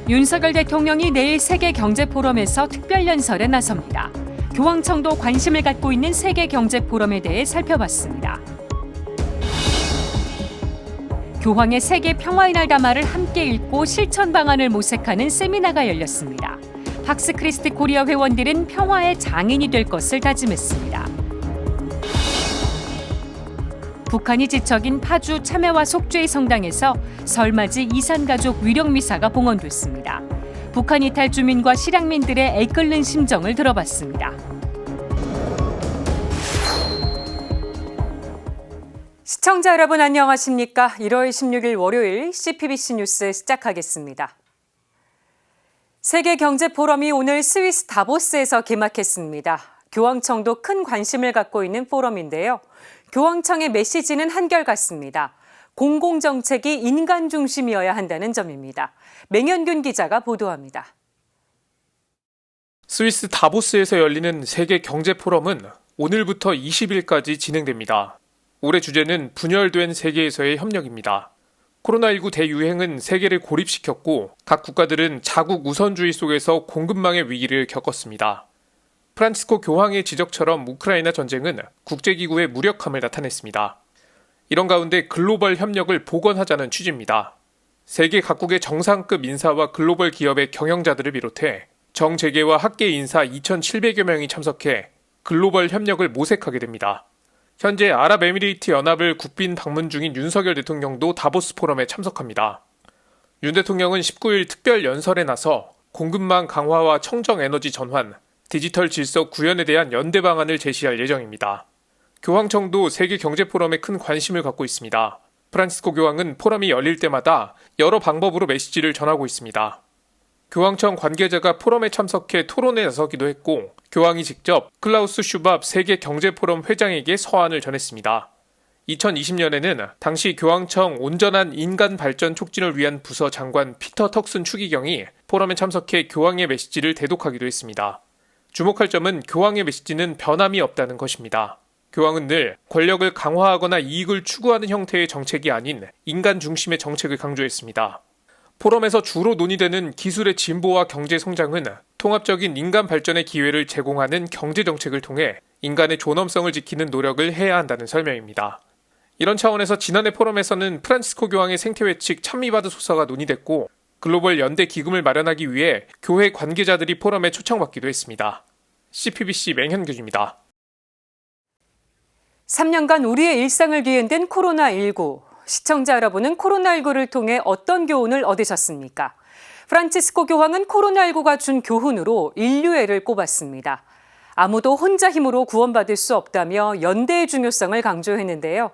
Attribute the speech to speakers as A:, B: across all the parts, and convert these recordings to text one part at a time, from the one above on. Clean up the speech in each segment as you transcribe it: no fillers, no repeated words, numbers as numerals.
A: 윤석열 대통령이 내일 세계경제포럼에서 특별연설에 나섭니다. 교황청도 관심을 갖고 있는 세계경제포럼에 대해 살펴봤습니다. 교황의 세계 평화의 날 담화를 함께 읽고 실천 방안을 모색하는 세미나가 열렸습니다. 팍스 크리스티 코리아 회원들은 평화의 장인이 될 것을 다짐했습니다. 북한이 지척인 파주 참회와 속죄의 성당에서 설맞이 이산가족 위령미사가 봉헌됐습니다. 북한 이탈 주민과 실향민들의 애끓는 심정을 들어봤습니다. 시청자 여러분 안녕하십니까? 1월 16일 월요일 CPBC 뉴스 시작하겠습니다. 세계경제포럼이 오늘 스위스 다보스에서 개막했습니다. 교황청도 큰 관심을 갖고 있는 포럼인데요. 교황청의 메시지는 한결같습니다. 공공정책이 인간 중심이어야 한다는 점입니다. 맹현균 기자가 보도합니다.
B: 스위스 다보스에서 열리는 세계경제포럼은 오늘부터 20일까지 진행됩니다. 올해 주제는 분열된 세계에서의 협력입니다. 코로나19 대유행은 세계를 고립시켰고 각 국가들은 자국 우선주의 속에서 공급망의 위기를 겪었습니다. 프란치스코 교황의 지적처럼 우크라이나 전쟁은 국제기구의 무력함을 나타냈습니다. 이런 가운데 글로벌 협력을 복원하자는 취지입니다. 세계 각국의 정상급 인사와 글로벌 기업의 경영자들을 비롯해 정재계와 학계 인사 2,700여 명이 참석해 글로벌 협력을 모색하게 됩니다. 현재 아랍에미리트 연합을 국빈 방문 중인 윤석열 대통령도 다보스 포럼에 참석합니다. 윤 대통령은 19일 특별 연설에 나서 공급망 강화와 청정에너지 전환, 디지털 질서 구현에 대한 연대 방안을 제시할 예정입니다. 교황청도 세계경제포럼에 큰 관심을 갖고 있습니다. 프란치스코 교황은 포럼이 열릴 때마다 여러 방법으로 메시지를 전하고 있습니다. 교황청 관계자가 포럼에 참석해 토론에 나서기도 했고 교황이 직접 클라우스 슈밥 세계경제포럼 회장에게 서한을 전했습니다. 2020년에는 당시 교황청 온전한 인간 발전 촉진을 위한 부서 장관 피터 턱슨 추기경이 포럼에 참석해 교황의 메시지를 대독하기도 했습니다. 주목할 점은 교황의 메시지는 변함이 없다는 것입니다. 교황은 늘 권력을 강화하거나 이익을 추구하는 형태의 정책이 아닌 인간 중심의 정책을 강조했습니다. 포럼에서 주로 논의되는 기술의 진보와 경제 성장은 통합적인 인간 발전의 기회를 제공하는 경제 정책을 통해 인간의 존엄성을 지키는 노력을 해야 한다는 설명입니다. 이런 차원에서 지난해 포럼에서는 프란치스코 교황의 생태 외칙 찬미받으소서가 논의됐고 글로벌 연대 기금을 마련하기 위해 교회 관계자들이 포럼에 초청받기도 했습니다. CPBC 맹현규입니다.
A: 3년간 우리의 일상을 뒤흔든 코로나19. 시청자 여러분은 코로나19를 통해 어떤 교훈을 얻으셨습니까? 프란치스코 교황은 코로나19가 준 교훈으로 인류애를 꼽았습니다. 아무도 혼자 힘으로 구원받을 수 없다며 연대의 중요성을 강조했는데요.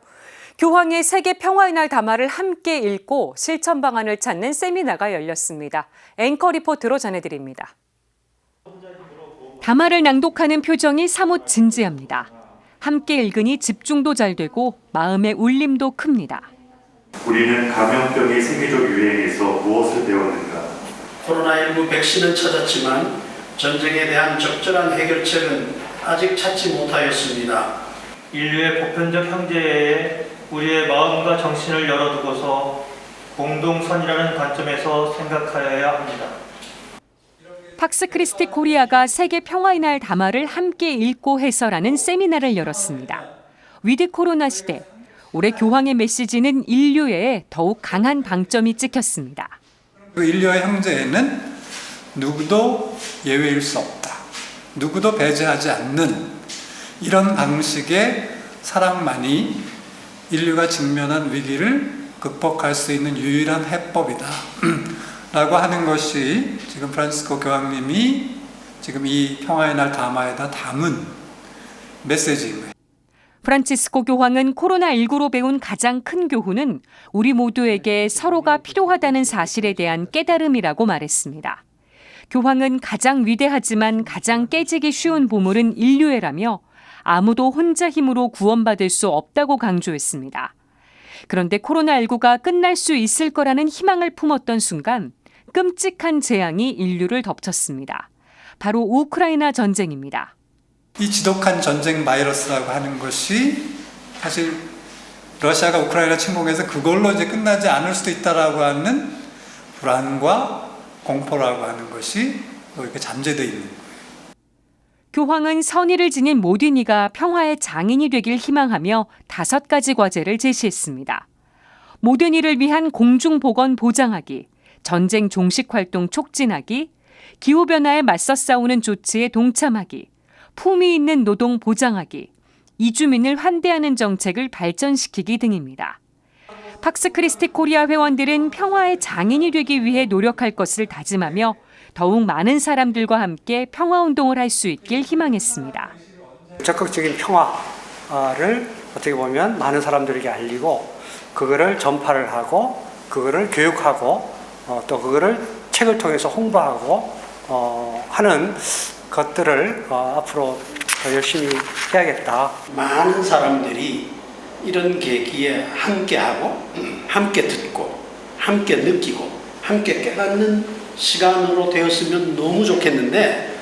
A: 교황의 세계 평화의 날 담화를 함께 읽고 실천 방안을 찾는 세미나가 열렸습니다. 앵커 리포트로 전해드립니다. 담화를 낭독하는 표정이 사뭇 진지합니다. 함께 읽으니 집중도 잘 되고 마음의 울림도 큽니다.
C: 우리는 감염병의 세계적 유행에서 무엇을 배웠는가?
D: 코로나19 백신은 찾았지만 전쟁에 대한 적절한 해결책은 아직 찾지 못하였습니다.
E: 인류의 보편적 형제에 우리의 마음과 정신을 열어두고서 공동선이라는 관점에서 생각하여야 합니다.
A: 팍스 크리스티 코리아가 세계 평화의 날 담화를 함께 읽고 해설하는 세미나를 열었습니다. 위드 코로나 시대, 올해 교황의 메시지는 인류애에 더욱 강한 방점이 찍혔습니다.
F: 인류의 형제에는 누구도 예외일 수 없다. 누구도 배제하지 않는 이런 방식의 사랑만이 인류가 직면한 위기를 극복할 수 있는 유일한 해법이다. 라고 하는 것이 지금 프란치스코 교황님이 지금 이 평화의 날 담화에다 담은 메시지입니다.
A: 프란치스코 교황은 코로나19로 배운 가장 큰 교훈은 우리 모두에게 서로가 필요하다는 사실에 대한 깨달음이라고 말했습니다. 교황은 가장 위대하지만 가장 깨지기 쉬운 보물은 인류애라며 아무도 혼자 힘으로 구원받을 수 없다고 강조했습니다. 그런데 코로나19가 끝날 수 있을 거라는 희망을 품었던 순간 끔찍한 재앙이 인류를 덮쳤습니다. 바로 우크라이나 전쟁입니다.
F: 이 지독한 전쟁 바이러스라고 하는 것이 사실 러시아가 우크라이나 침공해서 그걸로 이제 끝나지 않을 수도 있다라고 하는 불안과 공포라고 하는 것이 이렇게 잠재되어 있는.
A: 교황은 선의를 지닌 모든 이가 평화의 장인이 되길 희망하며 5가지 과제를 제시했습니다. 모든 이를 위한 공중보건 보장하기, 전쟁 종식활동 촉진하기, 기후변화에 맞서 싸우는 조치에 동참하기, 품위 있는 노동 보장하기, 이주민을 환대하는 정책을 발전시키기 등입니다. 팍스 크리스티 코리아 회원들은 평화의 장인이 되기 위해 노력할 것을 다짐하며 더욱 많은 사람들과 함께 평화운동을 할 수 있길 희망했습니다.
G: 적극적인 평화를 어떻게 보면 많은 사람들에게 알리고 그거를 전파를 하고 그거를 교육하고 또 그거를 책을 통해서 홍보하고 하는 것들을 앞으로 더 열심히 해야겠다.
D: 많은 사람들이 이런 계기에 함께하고 함께 듣고 함께 느끼고 함께 깨닫는 시간으로 되었으면 너무 좋겠는데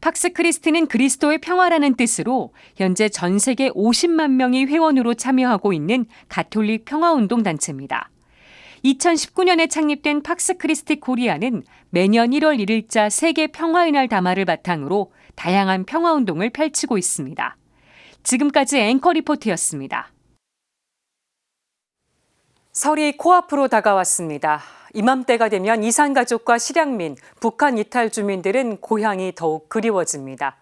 A: 팍스 크리스티는 그리스도의 평화라는 뜻으로 현재 전 세계 50만 명이 회원으로 참여하고 있는 가톨릭 평화운동 단체입니다. 2019년에 창립된 팍스 크리스티 코리아는 매년 1월 1일자 세계 평화의 날 담화를 바탕으로 다양한 평화운동을 펼치고 있습니다. 지금까지 앵커 리포트였습니다. 설이 코앞으로 다가왔습니다. 이맘때가 되면 이산가족과 실향민, 북한 이탈 주민들은 고향이 더욱 그리워집니다.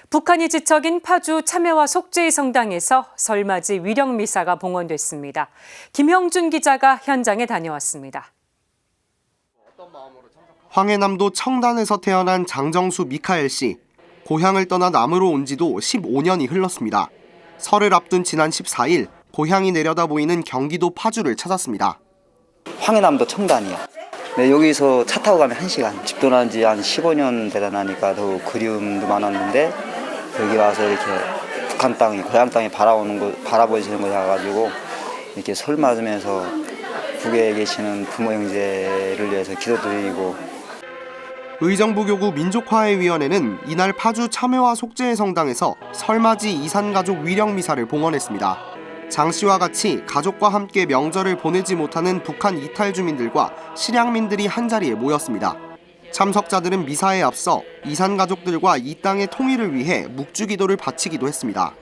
A: 북한이 지척인 파주 참회와 속죄의 성당에서 설맞이 위령미사가 봉헌됐습니다. 김형준 기자가 현장에 다녀왔습니다.
H: 황해남도 청단에서 태어난 장정수 미카엘 씨. 고향을 떠나 남으로 온 지도 15년이 흘렀습니다. 설을 앞둔 지난 14일 고향이 내려다 보이는 경기도 파주를 찾았습니다.
I: 황해남도 청단이야. 네, 여기서 차 타고 가면 1시간. 집 떠난 지 한 15년 되다 나니까 더 그리움도 많았는데 여기 와서 이렇게 북한 땅이, 고향 땅이 바라보시는 거여가지고 이렇게 설 맞으면서 북에 계시는 부모 형제를 위해서 기도드리고.
H: 의정부교구 민족화해위원회는 이날 파주 참회와 속죄의 성당에서 설맞이 이산가족 위령미사를 봉헌했습니다. 장 씨와 같이 가족과 함께 명절을 보내지 못하는 북한 이탈 주민들과 실향민들이 한자리에 모였습니다. 참석자들은 미사에 앞서 이산가족들과 이 땅의 통일을 위해 묵주기도를 바치기도 했습니다.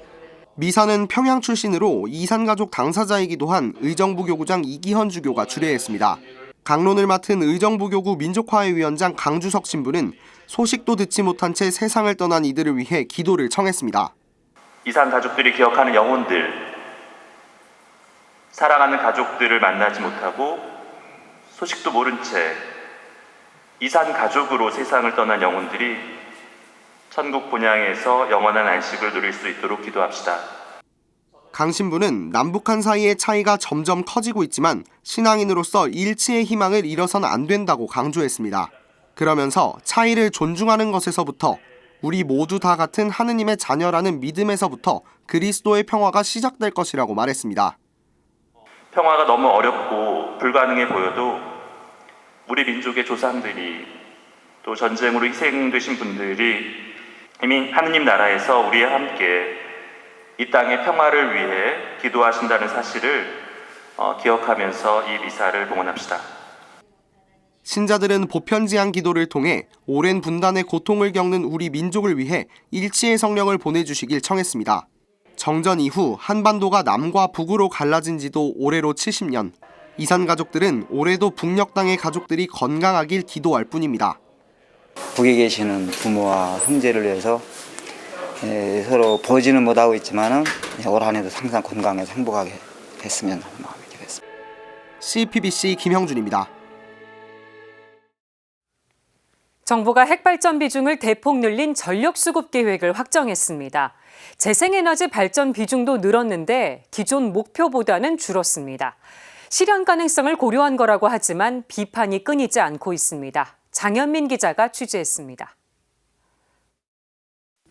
H: 미사는 평양 출신으로 이산가족 당사자이기도 한 의정부교구장 이기헌 주교가 주례했습니다. 강론을 맡은 의정부교구 민족화해위원장 강주석 신부는 소식도 듣지 못한 채 세상을 떠난 이들을 위해 기도를 청했습니다.
J: 이산 가족들이 기억하는 영혼들, 사랑하는 가족들을 만나지 못하고 소식도 모른 채 이산 가족으로 세상을 떠난 영혼들이 천국 본향에서 영원한 안식을 누릴 수 있도록 기도합시다.
H: 강 신부는 남북한 사이의 차이가 점점 커지고 있지만 신앙인으로서 일치의 희망을 잃어선 안 된다고 강조했습니다. 그러면서 차이를 존중하는 것에서부터 우리 모두 다 같은 하느님의 자녀라는 믿음에서부터 그리스도의 평화가 시작될 것이라고 말했습니다.
J: 평화가 너무 어렵고 불가능해 보여도 우리 민족의 조상들이 또 전쟁으로 희생되신 분들이 이미 하느님 나라에서 우리와 함께 이 땅의 평화를 위해 기도하신다는 사실을 기억하면서 이 미사를 봉헌합시다.
H: 신자들은 보편지향 기도를 통해 오랜 분단의 고통을 겪는 우리 민족을 위해 일치의 성령을 보내주시길 청했습니다. 정전 이후 한반도가 남과 북으로 갈라진 지도 올해로 70년. 이산 가족들은 올해도 북녘 땅의 가족들이 건강하길 기도할 뿐입니다.
I: 북에 계시는 부모와 형제를 위해서 서로 보지는 못하고 있지만 올 한 해도 항상 건강해서 행복하게 됐으면 하는 마음이 기도했습니다.
H: CPBC 김형준입니다.
A: 정부가 핵발전 비중을 대폭 늘린 전력수급 계획을 확정했습니다. 재생에너지 발전 비중도 늘었는데 기존 목표보다는 줄었습니다. 실현 가능성을 고려한 거라고 하지만 비판이 끊이지 않고 있습니다. 장현민 기자가 취재했습니다.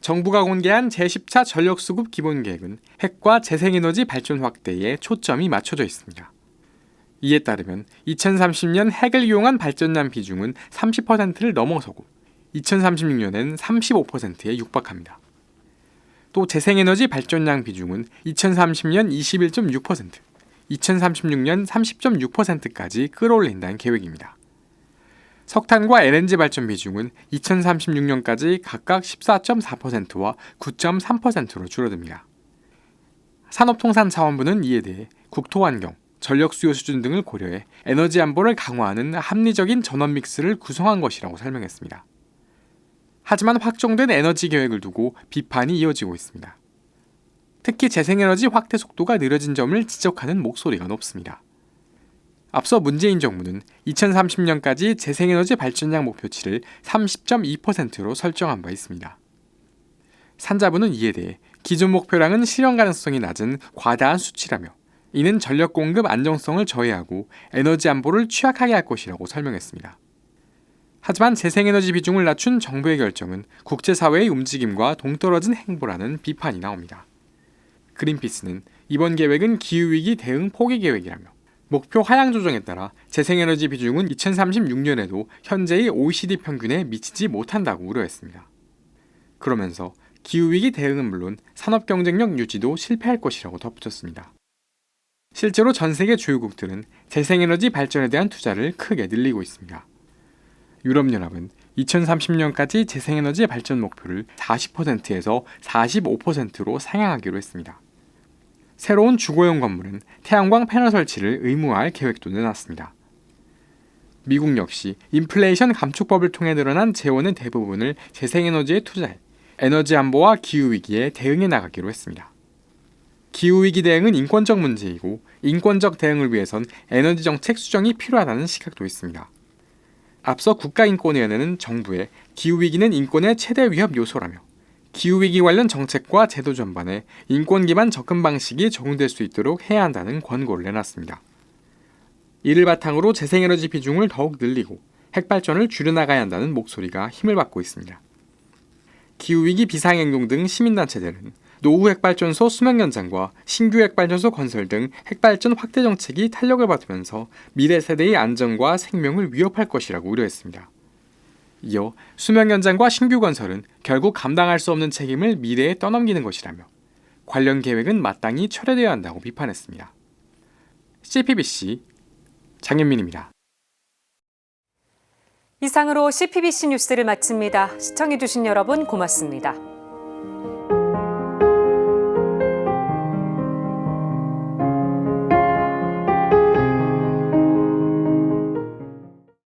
K: 정부가 공개한 제10차 전력수급 기본계획은 핵과 재생에너지 발전 확대에 초점이 맞춰져 있습니다. 이에 따르면 2030년 핵을 이용한 발전량 비중은 30%를 넘어서고 2036년엔 35%에 육박합니다. 또 재생에너지 발전량 비중은 2030년 21.6%, 2036년 30.6%까지 끌어올린다는 계획입니다. 석탄과 LNG 발전 비중은 2036년까지 각각 14.4%와 9.3%로 줄어듭니다. 산업통상자원부는 이에 대해 국토환경, 전력수요 수준 등을 고려해 에너지 안보를 강화하는 합리적인 전원 믹스를 구성한 것이라고 설명했습니다. 하지만 확정된 에너지 계획을 두고 비판이 이어지고 있습니다. 특히 재생에너지 확대 속도가 느려진 점을 지적하는 목소리가 높습니다. 앞서 문재인 정부는 2030년까지 재생에너지 발전량 목표치를 30.2%로 설정한 바 있습니다. 산자부는 이에 대해 기존 목표량은 실현 가능성이 낮은 과다한 수치라며 이는 전력 공급 안정성을 저해하고 에너지 안보를 취약하게 할 것이라고 설명했습니다. 하지만 재생에너지 비중을 낮춘 정부의 결정은 국제사회의 움직임과 동떨어진 행보라는 비판이 나옵니다. 그린피스는 이번 계획은 기후위기 대응 포기 계획이라며 목표 하향 조정에 따라 재생에너지 비중은 2036년에도 현재의 OECD 평균에 미치지 못한다고 우려했습니다. 그러면서 기후위기 대응은 물론 산업 경쟁력 유지도 실패할 것이라고 덧붙였습니다. 실제로 전 세계 주요국들은 재생에너지 발전에 대한 투자를 크게 늘리고 있습니다. 유럽연합은 2030년까지 재생에너지 발전 목표를 40%에서 45%로 상향하기로 했습니다. 새로운 주거용 건물은 태양광 패널 설치를 의무화할 계획도 내놨습니다. 미국 역시 인플레이션 감축법을 통해 늘어난 재원의 대부분을 재생에너지에 투자해 에너지 안보와 기후위기에 대응해 나가기로 했습니다. 기후위기 대응은 인권적 문제이고 인권적 대응을 위해선 에너지 정책 수정이 필요하다는 시각도 있습니다. 앞서 국가인권위원회는 정부에 기후위기는 인권의 최대 위협 요소라며 기후위기 관련 정책과 제도 전반에 인권 기반 접근 방식이 적용될 수 있도록 해야 한다는 권고를 내놨습니다. 이를 바탕으로 재생에너지 비중을 더욱 늘리고 핵발전을 줄여나가야 한다는 목소리가 힘을 받고 있습니다. 기후위기 비상행동 등 시민단체들은 노후 핵발전소 수명 연장과 신규 핵발전소 건설 등 핵발전 확대 정책이 탄력을 받으면서 미래 세대의 안전과 생명을 위협할 것이라고 우려했습니다. 이어 수명 연장과 신규 건설은 결국 감당할 수 없는 책임을 미래에 떠넘기는 것이라며 관련 계획은 마땅히 철회되어야 한다고 비판했습니다. CPBC 장현민입니다.
A: 이상으로 CPBC 뉴스를 마칩니다. 시청해주신 여러분 고맙습니다.